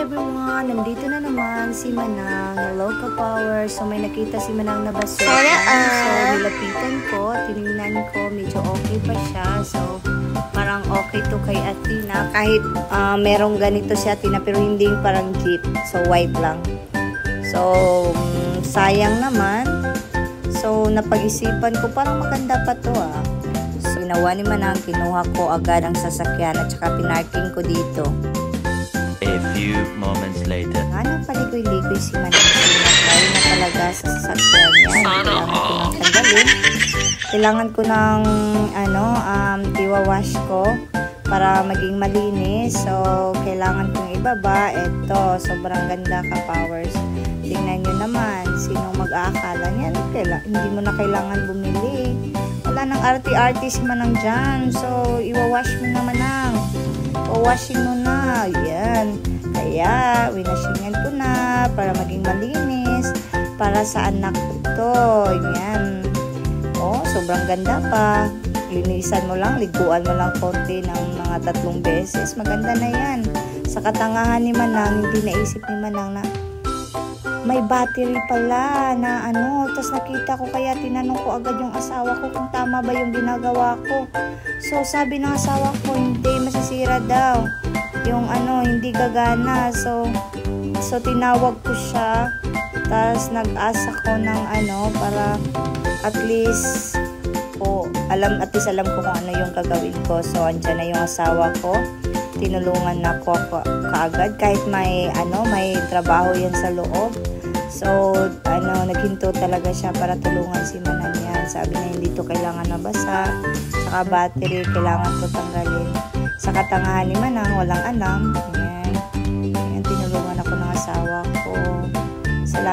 everyone! Nandito na naman si Manang na Local Power. So may nakita si Manang na basura. So nilapitan ko, tinignan ko, medyo okay pa siya. So parang okay to kay Athena. Kahit merong ganito si Athena pero hindi parang jeep. So white lang. So sayang naman. So napag-isipan ko parang maganda pa to ah. So ginawa ni Manang, kinuha ko agad ang sasakyan at saka pinarking ko dito. A few moments later. Ano paligoy-ligoy si Manang? Tayo na talaga sa sasakyan niya. Kailangan ko ng iwawash ko para maging malinis. So, kailangan kong ibaba. Ito, sobrang ganda ka, Powers. Tingnan nyo naman, sinong mag-aakala niyan? Hindi mo na kailangan bumili. Wala nang arty-arty si Manang dyan. So, iwawash mo na, Manang. Washing mo na. Yan. Kaya, winashingan ko na para maging malinis. Para sa anak ko to. Yan. Oh, sobrang ganda pa. Linisan mo lang, liguan mo lang konti ng mga 3 beses. Maganda na yan. Sa katangahan ni Manang, hindi naisip ni Manang na may battery pala na tapos nakita ko kaya tinanong ko agad yung asawa ko kung tama ba yung ginagawa ko. So sabi ng asawa ko hindi, masisira daw yung hindi gagana. So tinawag ko siya, tapos nag-asa ko ng para at least alam ko kung ano yung gagawin ko. So andyan na yung asawa ko, tinulungan na ako kaagad kahit may trabaho yan sa loob. So, naghinto talaga siya para tulungan si Manang yan. Sabi niya, hindi to kailangan nabasa. Saka battery, kailangan to tanggalin. Sa katangahan ni Manang, walang alam. Yan. Tinulungan ako ng asawa ko. Salamat.